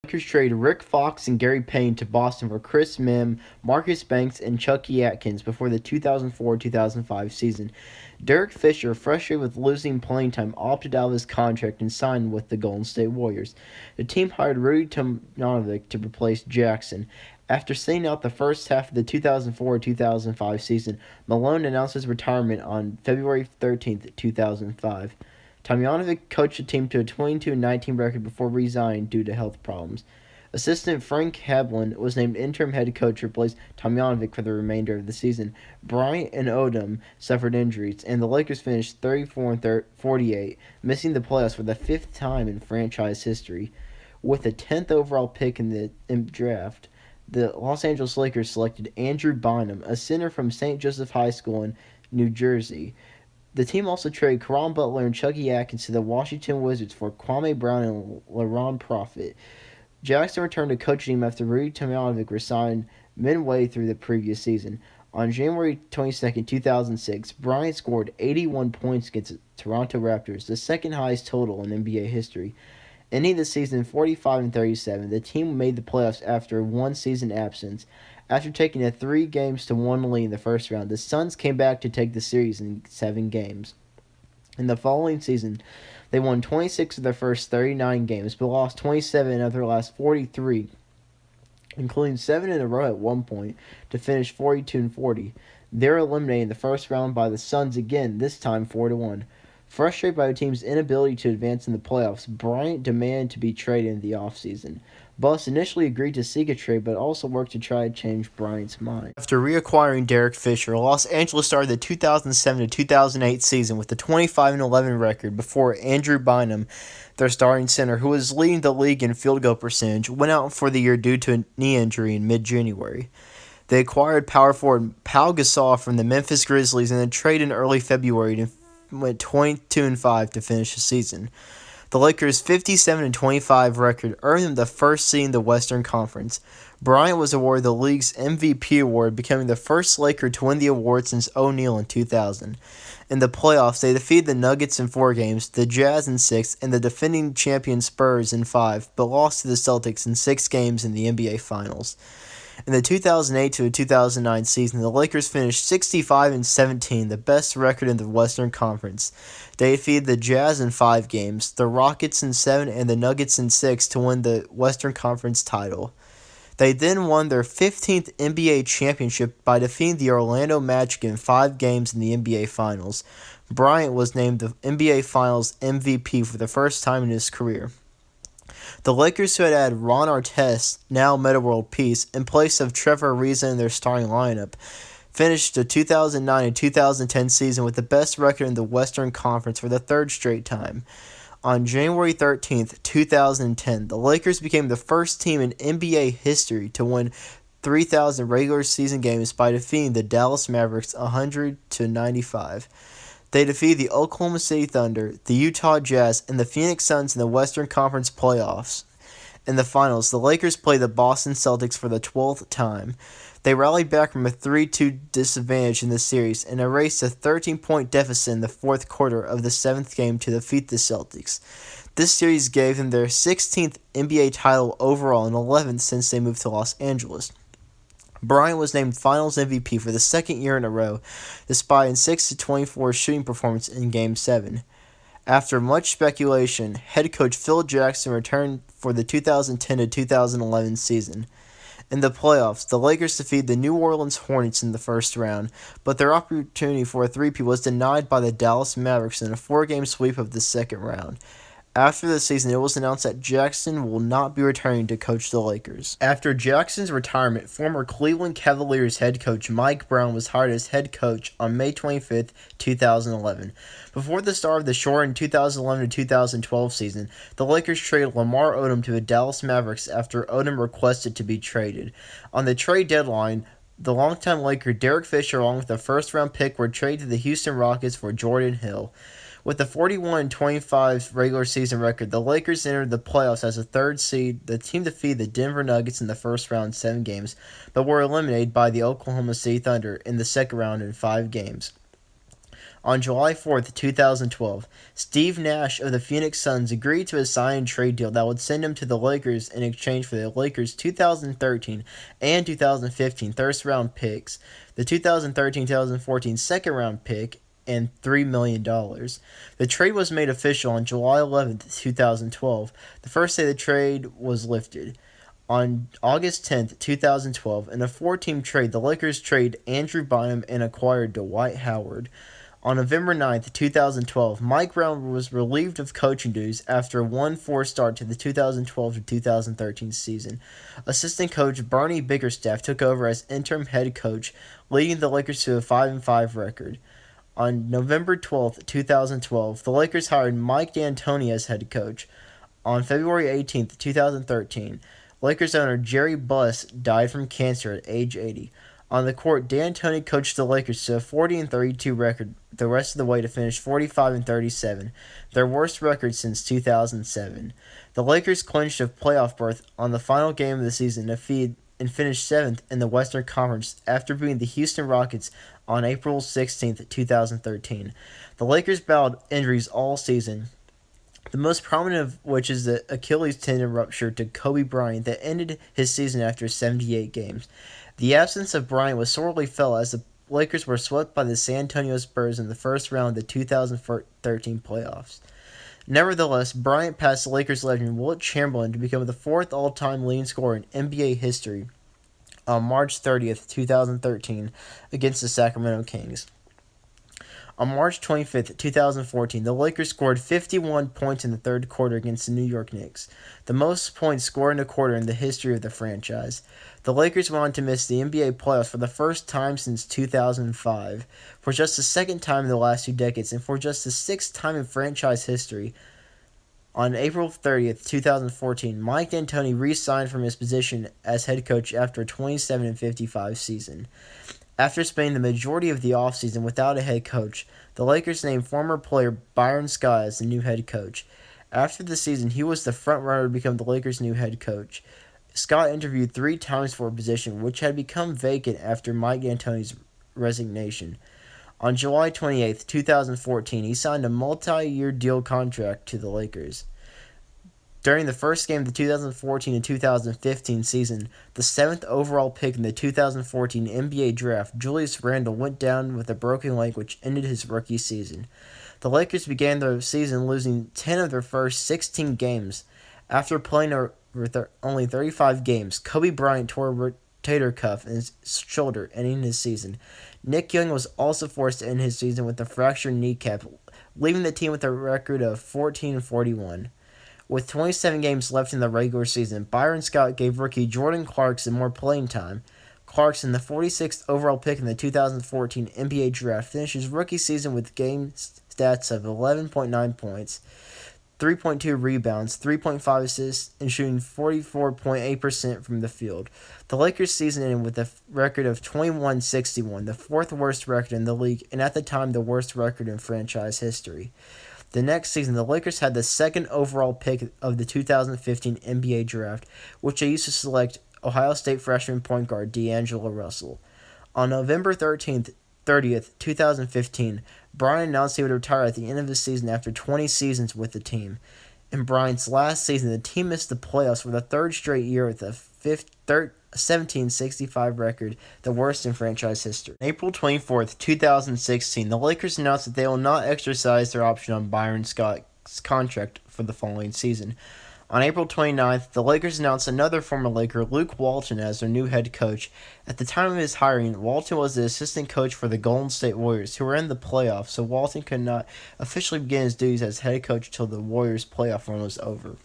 Lakers traded Rick Fox and Gary Payne to Boston for Chris Mim, Marcus Banks, and Chucky Atkins before the 2004-2005 season. Derek Fisher, frustrated with losing playing time, opted out of his contract and signed with the Golden State Warriors. The team hired Rudy Tomjanovic to replace Jackson. After sitting out the first half of the 2004-2005 season, Malone announced his retirement on February 13, 2005. Tomjanovic coached the team to a 22-19 record before resigning due to health problems. Assistant Frank Hablin was named interim head coach to replace Tomjanovic for the remainder of the season. Bryant and Odom suffered injuries, and the Lakers finished 34-48, missing the playoffs for the fifth time in franchise history. With the 10th overall pick in the draft, the Los Angeles Lakers selected Andrew Bynum, a center from St. Joseph High School in New Jersey. The team also traded Caron Butler and Chucky Atkins to the Washington Wizards for Kwame Brown and LaRon Profit. Jackson returned to coaching team after Rudy Tomjanovic resigned midway through the previous season. On January 22, 2006, Bryant scored 81 points against the Toronto Raptors, the second highest total in NBA history. Ending the season 45-37, the team made the playoffs after a one-season absence. After taking a 3-1 lead in the first round, the Suns came back to take the series in 7 games. In the following season, they won 26 of their first 39 games, but lost 27 of their last 43, including 7 in a row at one point, to finish 42-40. They were eliminated in the first round by the Suns again, this time 4-1. Frustrated by the team's inability to advance in the playoffs, Bryant demanded to be traded in the offseason. Buss initially agreed to seek a trade, but also worked to try to change Bryant's mind. After reacquiring Derek Fisher, Los Angeles started the 2007-2008 season with a 25-11 record before Andrew Bynum, their starting center, who was leading the league in field goal percentage, went out for the year due to a knee injury in mid-January. They acquired power forward Pau Gasol from the Memphis Grizzlies and then traded in early February and went 22-5 to finish the season. The Lakers' 57-25 record earned them the first seed in the Western Conference. Bryant was awarded the league's MVP award, becoming the first Laker to win the award since O'Neal in 2000. In the playoffs, they defeated the Nuggets in 4 games, the Jazz in 6, and the defending champion Spurs in 5, but lost to the Celtics in 6 games in the NBA Finals. In the 2008-2009 season, the Lakers finished 65-17, the best record in the Western Conference. They defeated the Jazz in 5 games, the Rockets in 7, and the Nuggets in 6 to win the Western Conference title. They then won their 15th NBA championship by defeating the Orlando Magic in 5 games in the NBA Finals. Bryant was named the NBA Finals MVP for the first time in his career. The Lakers, who had Ron Artest, now Metta World Peace, in place of Trevor Ariza in their starting lineup, finished the 2009 and 2010 season with the best record in the Western Conference for the third straight time. On January 13, 2010, the Lakers became the first team in NBA history to win 3,000 regular season games by defeating the Dallas Mavericks 100-95. They defeated the Oklahoma City Thunder, the Utah Jazz, and the Phoenix Suns in the Western Conference playoffs. In the finals, the Lakers played the Boston Celtics for the 12th time. They rallied back from a 3-2 disadvantage in the series and erased a 13-point deficit in the fourth quarter of the 7th game to defeat the Celtics. This series gave them their 16th NBA title overall and 11th since they moved to Los Angeles. Bryant was named Finals MVP for the second year in a row, despite a 6-24 shooting performance in Game 7. After much speculation, head coach Phil Jackson returned for the 2010-2011 season. In the playoffs, the Lakers defeated the New Orleans Hornets in the first round, but their opportunity for a three-peat was denied by the Dallas Mavericks in a 4-game sweep of the second round. After the season, it was announced that Jackson will not be returning to coach the Lakers. After Jackson's retirement, former Cleveland Cavaliers head coach Mike Brown was hired as head coach on May 25, 2011. Before the start of the shortened 2011-2012 season, the Lakers traded Lamar Odom to the Dallas Mavericks after Odom requested to be traded. On the trade deadline, the longtime Laker Derek Fisher along with a first-round pick were traded to the Houston Rockets for Jordan Hill. With a 41-25 regular season record, the Lakers entered the playoffs as a third seed. The team defeated the Denver Nuggets in the first round in 7 games, but were eliminated by the Oklahoma City Thunder in the second round in 5 games. On July 4th, 2012, Steve Nash of the Phoenix Suns agreed to a sign and trade deal that would send him to the Lakers in exchange for the Lakers' 2013 and 2015 first-round picks, the 2013-2014 second-round pick, and $3 million. The trade was made official on July 11th, 2012, the first day the trade was lifted. On August 10th, 2012, in a four-team trade, the Lakers trade Andrew Bynum and acquired Dwight Howard. On November 9th, 2012, Mike Brown was relieved of coaching duties after a 1-4 start to the 2012-2013 season. Assistant coach Bernie Bickerstaff took over as interim head coach, leading the Lakers to a 5-5 record. On November 12th, 2012, the Lakers hired Mike D'Antoni as head coach. On February 18th, 2013, Lakers owner Jerry Buss died from cancer at age 80. On the court, D'Antoni coached the Lakers to a 40-32 record the rest of the way to finish 45-37, their worst record since 2007. The Lakers clinched a playoff berth on the final game of the season and finished 7th in the Western Conference after beating the Houston Rockets on April 16, 2013. The Lakers battled injuries all season, the most prominent of which is the Achilles tendon rupture to Kobe Bryant that ended his season after 78 games. The absence of Bryant was sorely felt as the Lakers were swept by the San Antonio Spurs in the first round of the 2013 playoffs. Nevertheless, Bryant passed the Lakers legend Wilt Chamberlain to become the fourth all-time leading scorer in NBA history on March 30th, 2013, against the Sacramento Kings. On March 25th, 2014, the Lakers scored 51 points in the third quarter against the New York Knicks, the most points scored in a quarter in the history of the franchise. The Lakers went on to miss the NBA playoffs for the first time since 2005, for just the second time in the last 2 decades, and for just the sixth time in franchise history. On April 30th, 2014, Mike D'Antoni re-signed from his position as head coach after a 27-55 season. After spending the majority of the offseason without a head coach, the Lakers named former player Byron Scott as the new head coach. After the season, he was the front-runner to become the Lakers' new head coach. Scott interviewed 3 times for a position, which had become vacant after Mike D'Antoni's resignation. On July 28, 2014, he signed a multi-year deal contract to the Lakers. During the first game of the 2014 and 2015 season, the 7th overall pick in the 2014 NBA Draft, Julius Randle went down with a broken leg which ended his rookie season. The Lakers began their season losing 10 of their first 16 games. After playing over only 35 games, Kobe Bryant tore a rotator cuff in his shoulder, ending his season. Nick Young was also forced to end his season with a fractured kneecap, leaving the team with a record of 14-41. With 27 games left in the regular season, Byron Scott gave rookie Jordan Clarkson more playing time. Clarkson, the 46th overall pick in the 2014 NBA Draft, finished his rookie season with game stats of 11.9 points, 3.2 rebounds, 3.5 assists, and shooting 44.8% from the field. The Lakers' season ended with a record of 21-61, the 4th worst record in the league, and at the time the worst record in franchise history. The next season, the Lakers had the 2nd overall pick of the 2015 NBA Draft, which they used to select Ohio State freshman point guard D'Angelo Russell. On November 30th, 2015, Bryant announced he would retire at the end of the season after 20 seasons with the team. In Bryant's last season, the team missed the playoffs for the 3rd straight year with a 17-65 record, the worst in franchise history. On April 24th, 2016, the Lakers announced that they will not exercise their option on Byron Scott's contract for the following season. On April 29th, the Lakers announced another former Laker, Luke Walton, as their new head coach. At the time of his hiring, Walton was the assistant coach for the Golden State Warriors, who were in the playoffs, so Walton could not officially begin his duties as head coach until the Warriors' playoff run was over.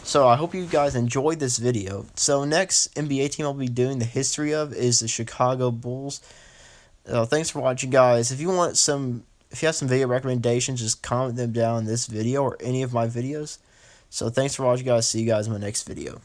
So I hope you guys enjoyed this video. So next NBA team I'll be doing the history of is the Chicago Bulls. Thanks for watching, guys. If you have some video recommendations, just comment them down in this video or any of my videos. So thanks for watching, guys. See you guys in my next video.